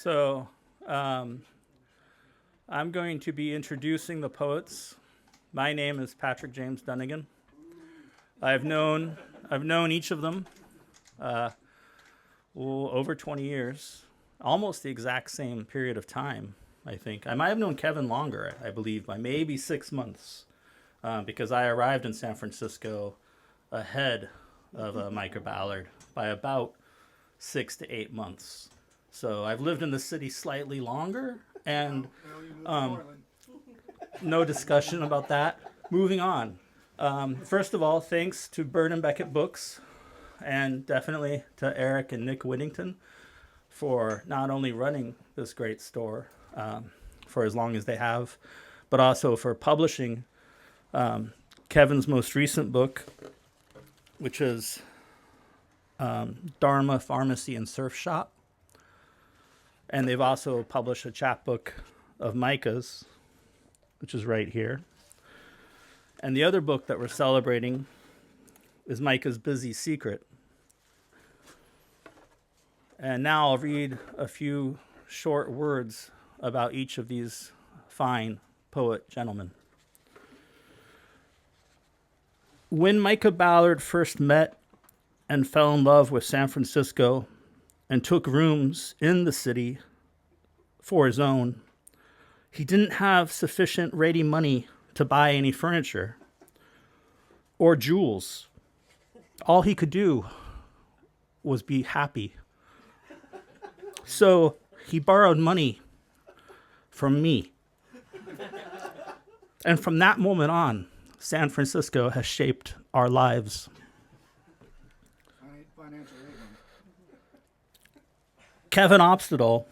So I'm going to be introducing the poets. My name is Patrick James Dunnigan. I've known each of them over 20 years, almost the exact same period of time, I think. I might have known Kevin longer, I believe, by maybe 6 months, because I arrived in San Francisco ahead of Micah Ballard by about 6 to 8 months. So I've lived in the city slightly longer, and no discussion about that. Moving on. First of all, thanks to Bird and Beckett Books, and definitely to Eric and Nick Whittington for not only running this great store for as long as they have, but also for publishing Kevin's most recent book, which is Dharma Pharmacy and Surf Shop. And they've also published a chapbook of Micah's, which is right here. And the other book that we're celebrating is Micah's Busy Secret. And now I'll read a few short words about each of these fine poet gentlemen. When Micah Ballard first met and fell in love with San Francisco and took rooms in the city for his own, he didn't have sufficient ready money to buy any furniture or jewels. All he could do was be happy. So he borrowed money from me. And from that moment on, San Francisco has shaped our lives. Kevin Opstedal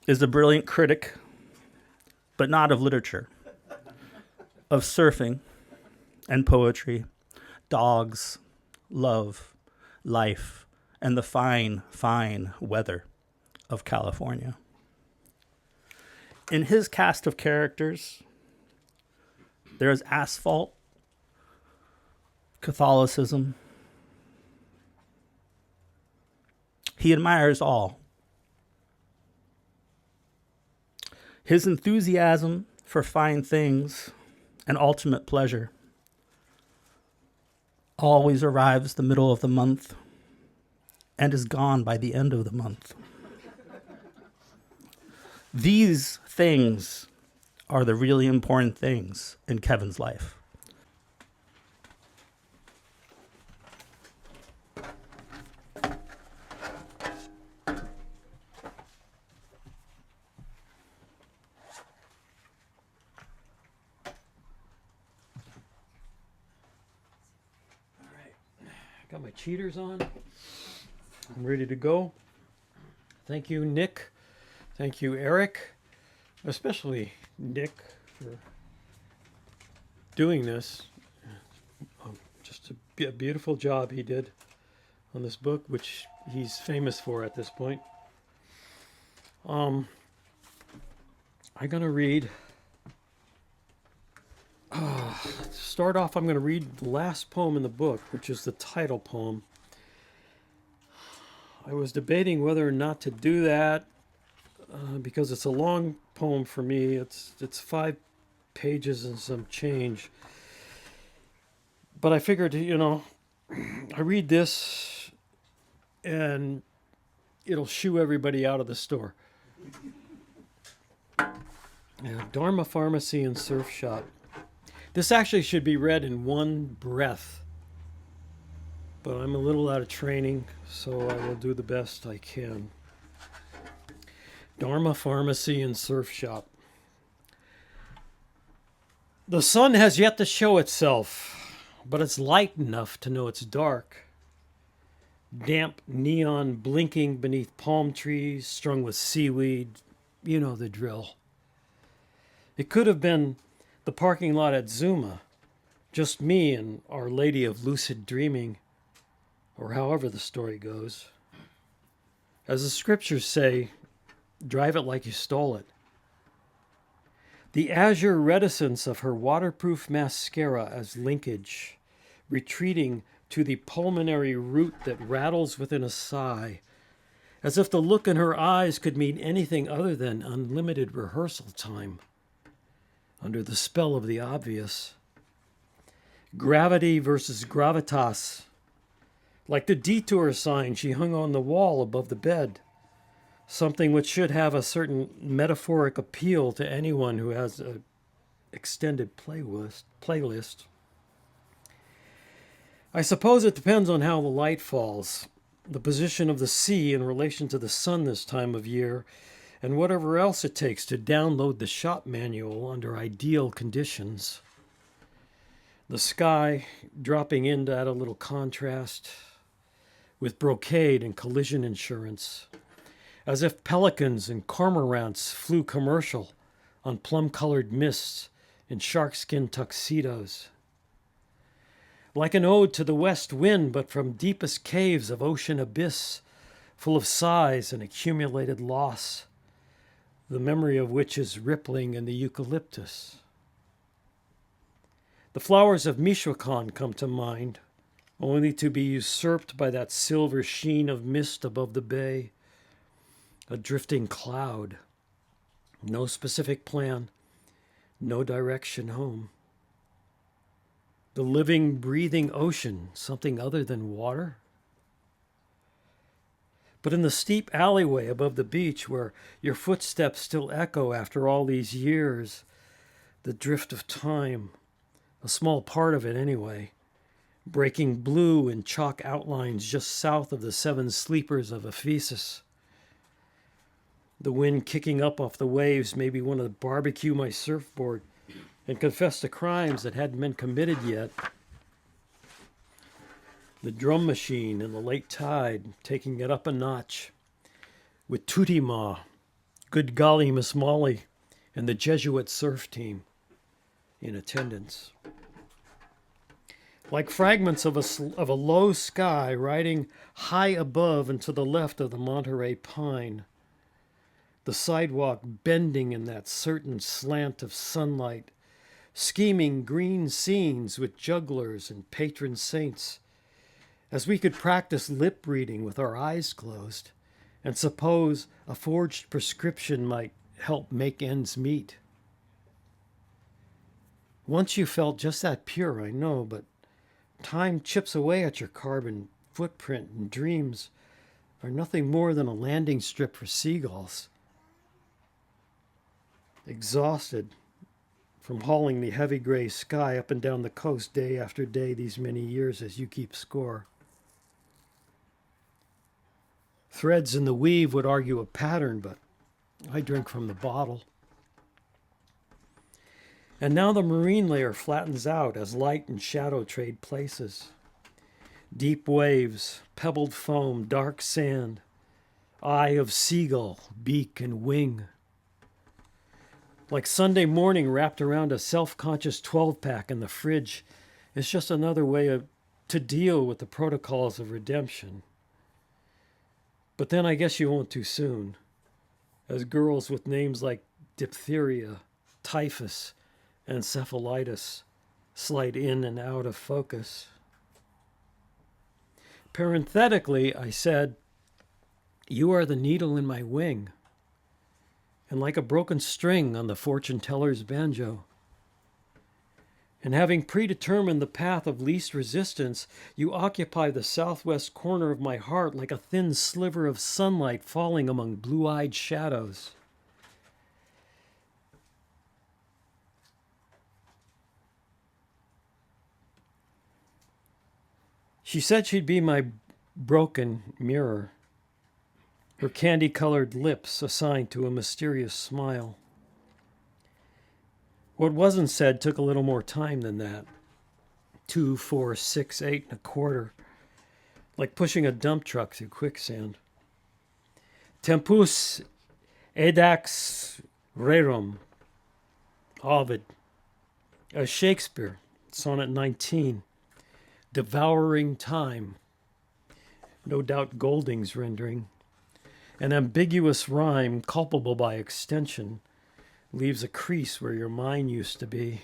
is a brilliant critic, but not of literature, of surfing and poetry, dogs, love, life, and the fine, fine weather of California. In his cast of characters, there is asphalt, Catholicism. He admires all. His enthusiasm for fine things and ultimate pleasure always arrives the middle of the month and is gone by the end of the month. These things are the really important things in Kevin's life. Got my cheaters on. I'm ready to go. Thank you, Nick. Thank you, Eric. Especially Nick for doing this. Just a beautiful job he did on this book, which he's famous for at this point. I'm going to read... to start off, I'm going to read the last poem in the book, which is the title poem. I was debating whether or not to do that because it's a long poem for me. It's 5 pages and some change. But I figured, I read this and it'll shoo everybody out of the store. Dharma Pharmacy and Surf Shop. This actually should be read in one breath, but I'm a little out of training, so I will do the best I can. Dharma Pharmacy and Surf Shop. The sun has yet to show itself, but it's light enough to know it's dark. Damp neon blinking beneath palm trees strung with seaweed. You know the drill. It could have been the parking lot at Zuma, just me and Our Lady of Lucid Dreaming, or however the story goes. As the scriptures say, drive it like you stole it. The azure reticence of her waterproof mascara as linkage, retreating to the pulmonary root that rattles within a sigh, as if the look in her eyes could mean anything other than unlimited rehearsal time, under the spell of the obvious. Gravity versus gravitas, like the detour sign she hung on the wall above the bed, something which should have a certain metaphoric appeal to anyone who has an extended playlist. I suppose it depends on how the light falls, the position of the sea in relation to the sun this time of year, and whatever else it takes to download the shop manual under ideal conditions. The sky dropping in to add a little contrast, with brocade and collision insurance, as if pelicans and cormorants flew commercial on plum-colored mists in sharkskin tuxedos. Like an ode to the west wind, but from deepest caves of ocean abyss, full of sighs and accumulated loss, the memory of which is rippling in the eucalyptus. The flowers of Michoacan come to mind, only to be usurped by that silver sheen of mist above the bay, a drifting cloud, no specific plan, no direction home. The living, breathing ocean, something other than water? But in the steep alleyway above the beach, where your footsteps still echo after all these years, the drift of time, a small part of it anyway, breaking blue in chalk outlines just south of the seven sleepers of Ephesus. The wind kicking up off the waves made me want to barbecue my surfboard and confess to crimes that hadn't been committed yet. The drum machine in the late tide, taking it up a notch, with Tootie Ma, Good Golly Miss Molly, and the Jesuit surf team in attendance. Like fragments of a low sky riding high above and to the left of the Monterey pine, the sidewalk bending in that certain slant of sunlight, scheming green scenes with jugglers and patron saints, as we could practice lip reading with our eyes closed and suppose a forged prescription might help make ends meet. Once you felt just that pure, I know, but time chips away at your carbon footprint, and dreams are nothing more than a landing strip for seagulls. Exhausted from hauling the heavy gray sky up and down the coast day after day these many years as you keep score. Threads in the weave would argue a pattern, but I drink from the bottle. And now the marine layer flattens out as light and shadow trade places. Deep waves, pebbled foam, dark sand, eye of seagull, beak and wing. Like Sunday morning wrapped around a self-conscious 12-pack in the fridge is just another way to deal with the protocols of redemption. But then I guess you won't too soon, as girls with names like diphtheria, typhus, encephalitis slide in and out of focus. Parenthetically, I said, "You are the needle in my wing," and like a broken string on the fortune teller's banjo. And having predetermined the path of least resistance, you occupy the southwest corner of my heart like a thin sliver of sunlight falling among blue-eyed shadows. She said she'd be my broken mirror, her candy-colored lips assigned to a mysterious smile. What wasn't said took a little more time than that. 2, 4, 6, 8 and a quarter, like pushing a dump truck through quicksand. Tempus edax rerum, Ovid. As Shakespeare, Sonnet 19. Devouring time, no doubt Golding's rendering. An ambiguous rhyme, culpable by extension, leaves a crease where your mind used to be,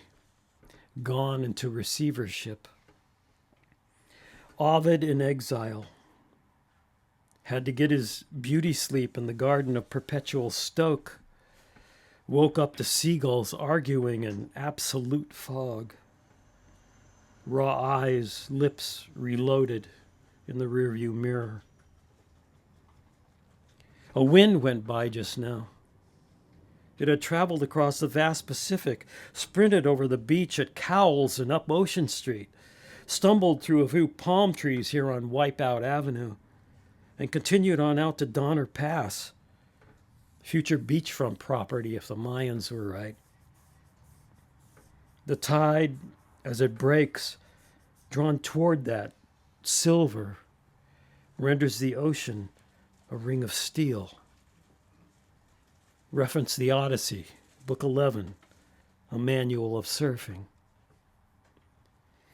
gone into receivership. Ovid in exile. Had to get his beauty sleep in the garden of perpetual Stoke. Woke up to seagulls arguing in absolute fog. Raw eyes, lips reloaded in the rearview mirror. A wind went by just now. It had traveled across the vast Pacific, sprinted over the beach at Cowles and up Ocean Street, stumbled through a few palm trees here on Wipeout Avenue, and continued on out to Donner Pass, future beachfront property if the Mayans were right. The tide, as it breaks, drawn toward that silver, renders the ocean a ring of steel. Reference the Odyssey, Book 11, a manual of surfing.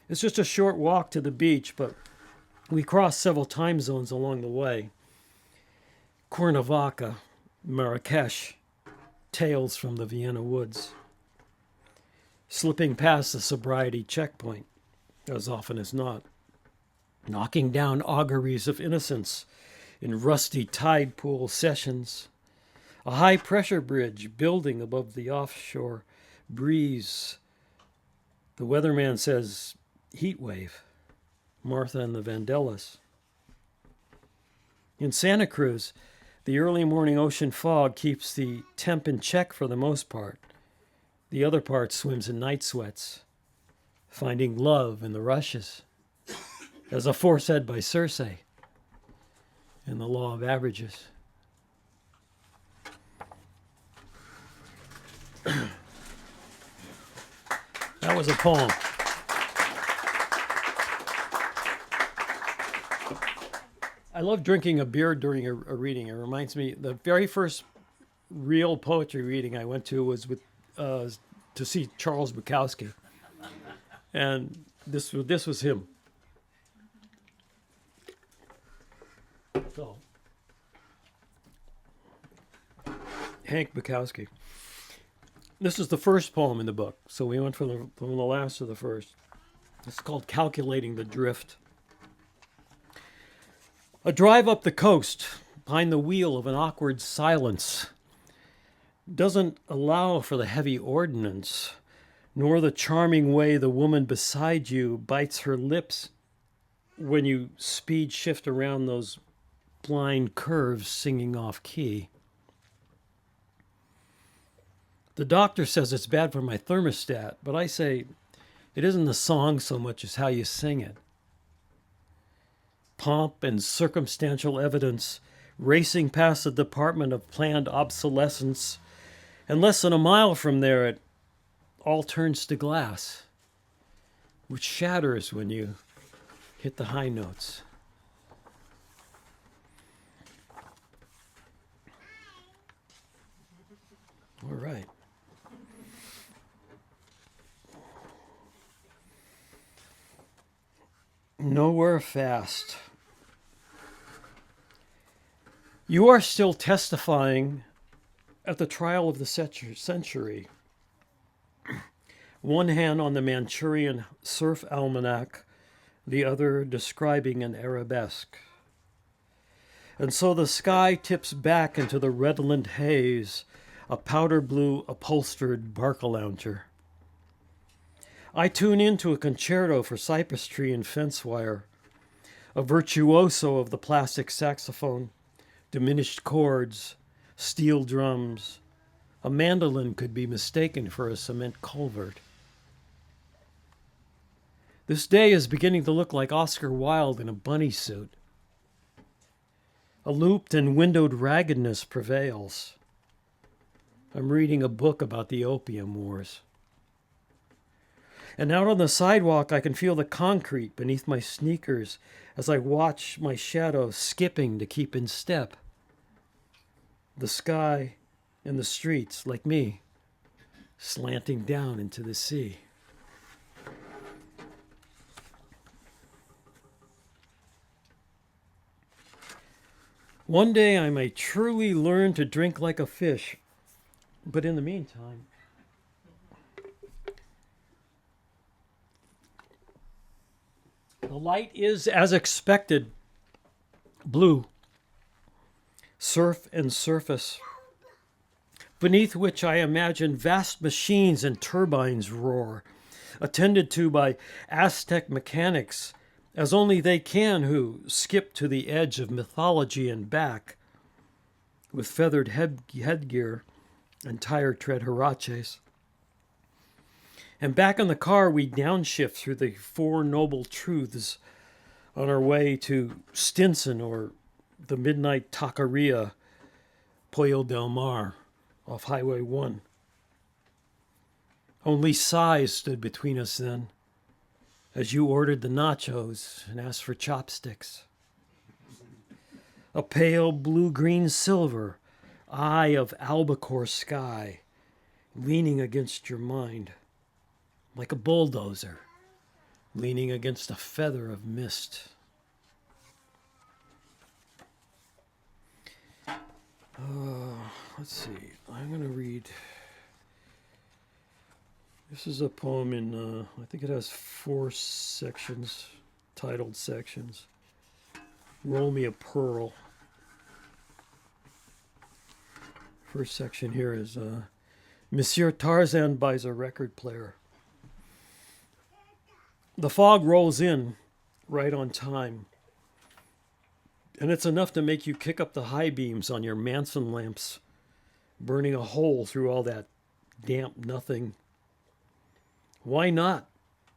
It's just a short walk to the beach, but we crossed several time zones along the way. Cuernavaca, Marrakesh, tales from the Vienna woods. Slipping past the sobriety checkpoint, as often as not. Knocking down auguries of innocence in rusty tide pool sessions. A high-pressure bridge building above the offshore breeze. The weatherman says, heat wave. Martha and the Vandellas. In Santa Cruz, the early morning ocean fog keeps the temp in check for the most part. The other part swims in night sweats, finding love in the rushes, as aforesaid by Circe in the law of averages. That was a poem. I love drinking a beer during a reading. It reminds me, the very first real poetry reading I went to was with to see Charles Bukowski, and this was him. So, Hank Bukowski. This is the first poem in the book, so we went from the last to the first. It's called Calculating the Drift. A drive up the coast, behind the wheel of an awkward silence, doesn't allow for the heavy ordnance, nor the charming way the woman beside you bites her lips when you speed shift around those blind curves singing off key. The doctor says it's bad for my thermostat, but I say it isn't the song so much as how you sing it. Pomp and circumstantial evidence racing past the Department of Planned Obsolescence, and less than a mile from there it all turns to glass, which shatters when you hit the high notes. All right. Nowhere fast. You are still testifying at the trial of the century. One hand on the Manchurian surf almanac, the other describing an arabesque. And so the sky tips back into the redolent haze, a powder blue upholstered barcalounger. I tune into a concerto for cypress tree and fence wire, a virtuoso of the plastic saxophone, diminished chords, steel drums. A mandolin could be mistaken for a cement culvert. This day is beginning to look like Oscar Wilde in a bunny suit. A looped and windowed raggedness prevails. I'm reading a book about the Opium Wars. And out on the sidewalk, I can feel the concrete beneath my sneakers as I watch my shadow skipping to keep in step. The sky and the streets, like me, slanting down into the sea. One day I may truly learn to drink like a fish, but in the meantime, the light is, as expected, blue. surf and surface, beneath which I imagine vast machines and turbines roar, attended to by Aztec mechanics, as only they can who skip to the edge of mythology and back, with feathered headgear and tire-tread huaraches. And back in the car, we downshift through the Four Noble Truths on our way to Stinson or the Midnight Taqueria, Pollo del Mar, off Highway 1. Only sighs stood between us then, as you ordered the nachos and asked for chopsticks. A pale blue-green silver, eye of albacore sky, leaning against your mind, like a bulldozer, leaning against a feather of mist. Let's see, I'm going to read. This is a poem in, I think it has 4 sections, titled sections. Roll Me a Pearl. First section here is Monsieur Tarzan buys a record player. The fog rolls in right on time, and it's enough to make you kick up the high beams on your Manson lamps, burning a hole through all that damp nothing. Why not?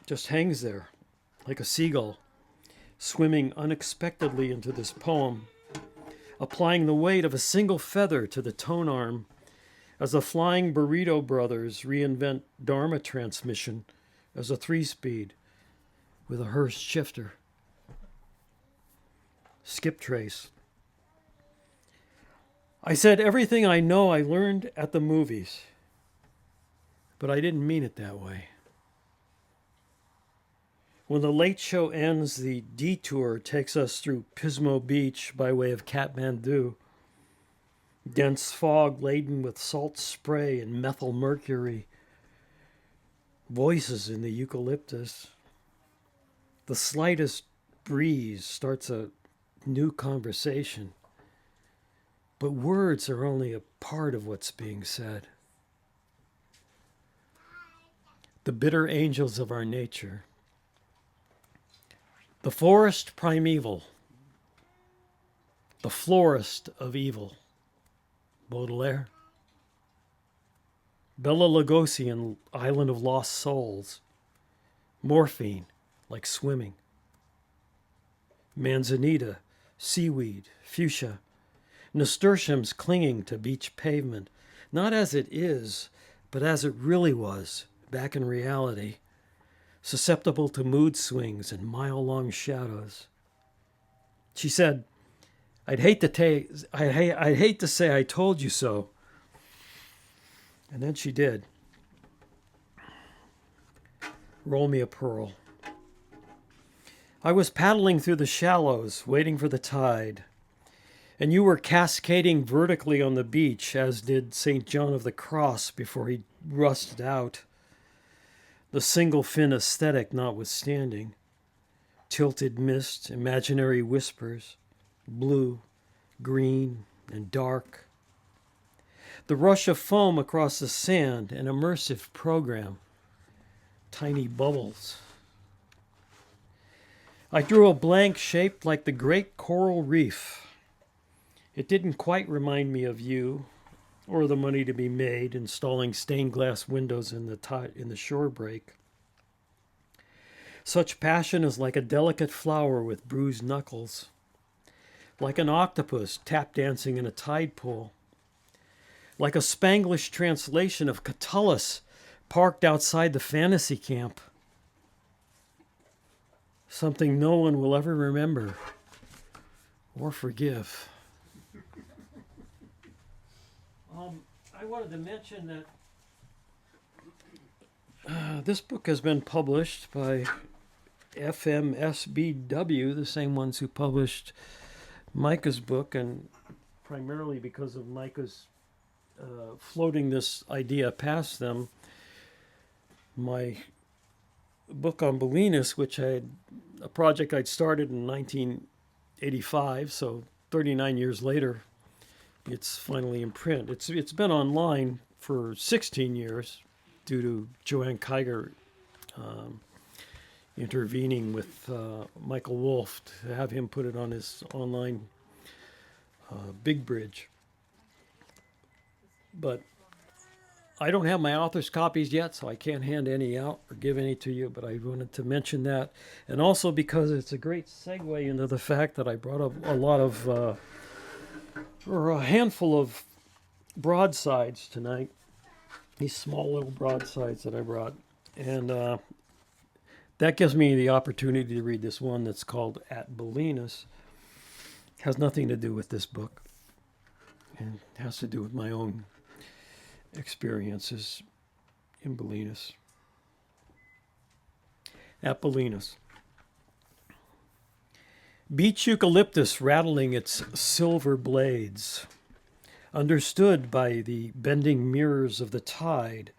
Just hangs there, like a seagull, swimming unexpectedly into this poem, applying the weight of a single feather to the tone arm, as the Flying Burrito Brothers reinvent Dharma transmission as a 3-speed with a Hurst shifter. Skip trace. I said everything I know I learned at the movies, but I didn't mean it that way. When the late show ends, the detour takes us through Pismo Beach by way of Kathmandu. Dense fog laden with salt spray and methyl mercury. Voices in the eucalyptus. The slightest breeze starts a new conversation. But words are only a part of what's being said. The bitter angels of our nature. The forest primeval. The florist of evil. Baudelaire. Bela Lugosi in Island of Lost Souls. Morphine, like swimming. Manzanita, seaweed, fuchsia. Nasturtiums clinging to beach pavement, not as it is, but as it really was, back in reality, susceptible to mood swings and mile-long shadows. She said, I'd hate to say I told you so. And then she did. Roll me a pearl. I was paddling through the shallows, waiting for the tide, and you were cascading vertically on the beach, as did St. John of the Cross before he rusted out. The single fin aesthetic notwithstanding. Tilted mist, imaginary whispers, blue, green, and dark. The rush of foam across the sand, an immersive program. Tiny bubbles. I drew a blank shaped like the great coral reef. It didn't quite remind me of you, or the money to be made installing stained glass windows in the shore break. Such passion is like a delicate flower with bruised knuckles, like an octopus tap dancing in a tide pool, like a Spanglish translation of Catullus parked outside the fantasy camp. Something no one will ever remember or forgive. I wanted to mention that this book has been published by FMSBW, the same ones who published Micah's book, and primarily because of Micah's floating this idea past them. My book on Bolinas, which a project I'd started in 1985, so 39 years later, it's finally in print. It's been online for 16 years due to Joanne Kiger intervening with Michael Wolf to have him put it on his online Big Bridge. But I don't have my author's copies yet, so I can't hand any out or give any to you, but I wanted to mention that. And also because it's a great segue into the fact that I brought up a lot of, or a handful of broadsides tonight. These small little broadsides that I brought. And that gives me the opportunity to read this one that's called At Bolinas. It has nothing to do with this book. And it has to do with my own experiences in Bolinas. At Bolinas. Beach eucalyptus rattling its silver blades, understood by the bending mirrors of the tide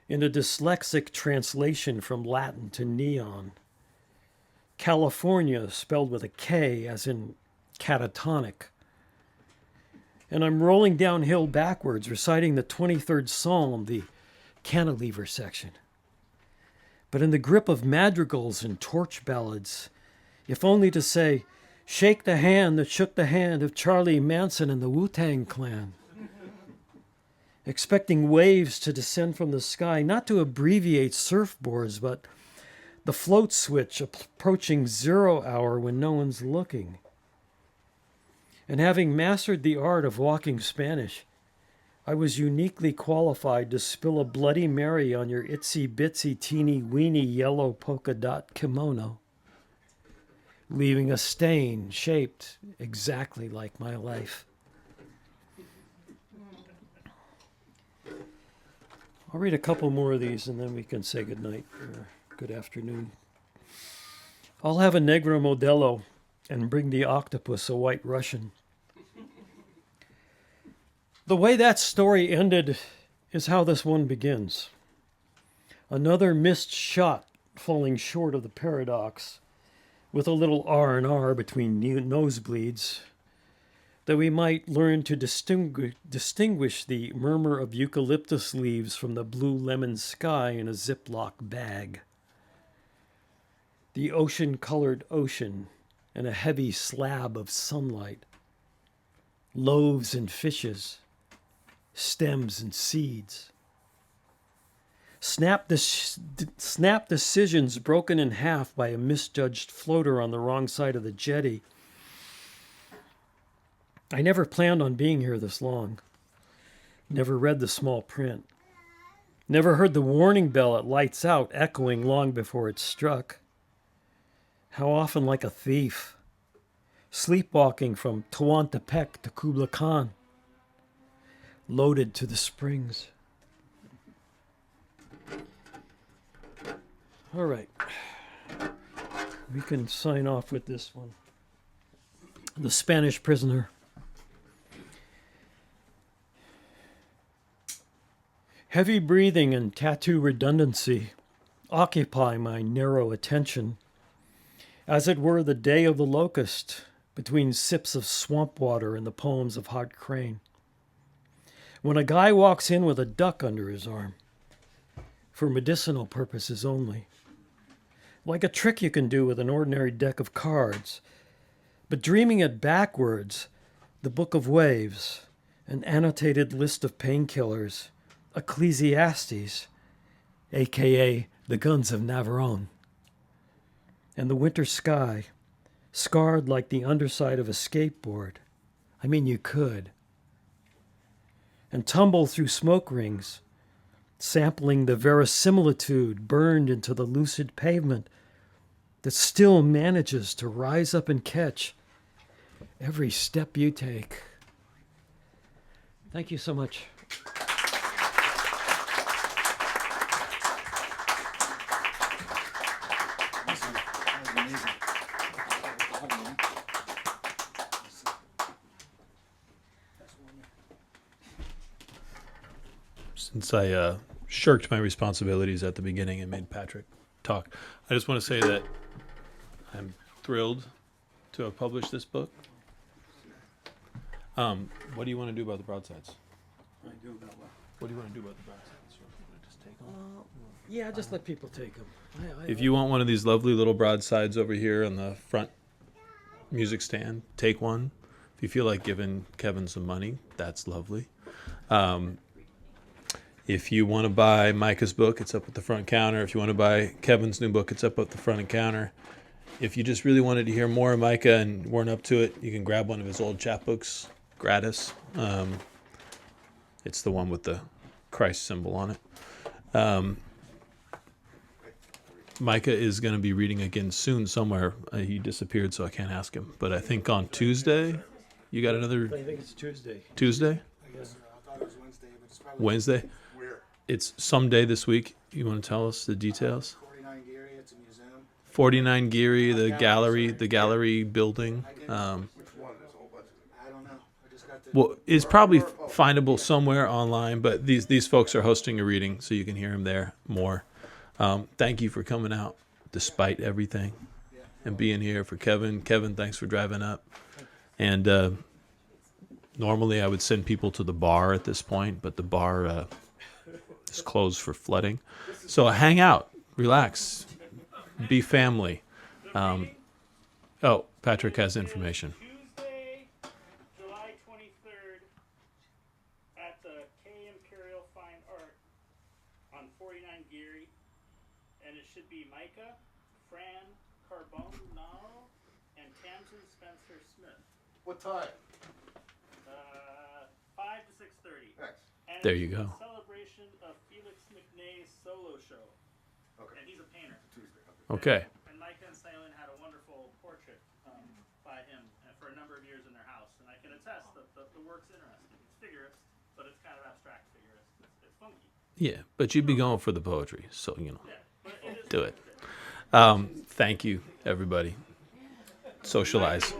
in a dyslexic translation from Latin to neon. California spelled with a K as in catatonic. And I'm rolling downhill backwards, reciting the 23rd Psalm, the cantilever section. But in the grip of madrigals and torch ballads, if only to say, shake the hand that shook the hand of Charlie Manson and the Wu-Tang Clan. Expecting waves to descend from the sky, not to abbreviate surfboards, but the float switch approaching 0 hour when no one's looking. And having mastered the art of walking Spanish, I was uniquely qualified to spill a Bloody Mary on your itsy-bitsy teeny-weeny yellow polka dot kimono, leaving a stain shaped exactly like my life. I'll read a couple more of these and then we can say good night or good afternoon. I'll have a Negro Modelo and bring the octopus a White Russian. The way that story ended is how this one begins. Another missed shot falling short of the paradox, with a little R&R between nosebleeds, that we might learn to distinguish the murmur of eucalyptus leaves from the blue lemon sky in a Ziploc bag. The ocean-colored ocean and a heavy slab of sunlight. Loaves and fishes, stems and seeds. Snap decisions broken in half by a misjudged floater on the wrong side of the jetty. I never planned on being here this long. Never read the small print. Never heard the warning bell at lights out echoing long before it struck. How often like a thief, sleepwalking from Tehuantepec to Kubla Khan, loaded to the springs. All right, we can sign off with this one. The Spanish Prisoner. Heavy breathing and tattoo redundancy occupy my narrow attention, as it were the day of the locust between sips of swamp water and the poems of Hart Crane. When a guy walks in with a duck under his arm, for medicinal purposes only, like a trick you can do with an ordinary deck of cards, but dreaming it backwards, the Book of Waves, an annotated list of painkillers, Ecclesiastes, a.k.a. the Guns of Navarone, and the winter sky, scarred like the underside of a skateboard. I mean, you could. And tumble through smoke rings, sampling the verisimilitude burned into the lucid pavement that still manages to rise up and catch every step you take. Thank you so much. Since I shirked my responsibilities at the beginning and made Patrick talk, I just want to say that I'm thrilled to have published this book. What do you want to do about the broadsides? I do about what? What do you want to do about the broadsides? Just take them? Yeah, just let people take them. If you want one of these lovely little broadsides over here on the front music stand, take one. If you feel like giving Kevin some money, that's lovely. If you want to buy Micah's book, it's up at the front counter. If you want to buy Kevin's new book, it's up at the front counter. If you just really wanted to hear more of Micah and weren't up to it, you can grab one of his old chapbooks gratis. It's the one with the Christ symbol on it. Micah is going to be reading again soon somewhere. He disappeared, so I can't ask him. But I think on Tuesday, you got another I think it's Tuesday. Tuesday? Yeah. I thought it was Wednesday, but it's probably Wednesday? Where? It's someday this week. You want to tell us the details? 49 Geary, it's a museum. 49 Geary, the gallery building. Which one? There's a whole bunch of them. I don't know. I just got the. Well, it's probably findable somewhere online, but these folks are hosting a reading, so you can hear them there more. Thank you for coming out, despite everything, and being here for Kevin. Kevin, thanks for driving up. And normally I would send people to the bar at this point, but the bar is closed for flooding. So hang out, relax, be family. Patrick has information. Tuesday, July 23rd, at the K Imperial Fine Art on 49 Geary, and it should be Micah, Fran Carbonaro, and Tamsin Spencer Smith. What time? 5 to 6:30. Thanks. And There it's you go. a celebration of Felix McNay's solo show. Okay. And he's a painter. Tuesday. Okay. Okay. And Micah and Silent had a wonderful portrait by him for a number of years in their house. And I can attest that the work's interesting. It's figurist, but it's kind of abstract figurist. It's funky. Yeah, but you'd be going for the poetry, so, Yeah, but it is do it. Thank you, everybody. Socialize.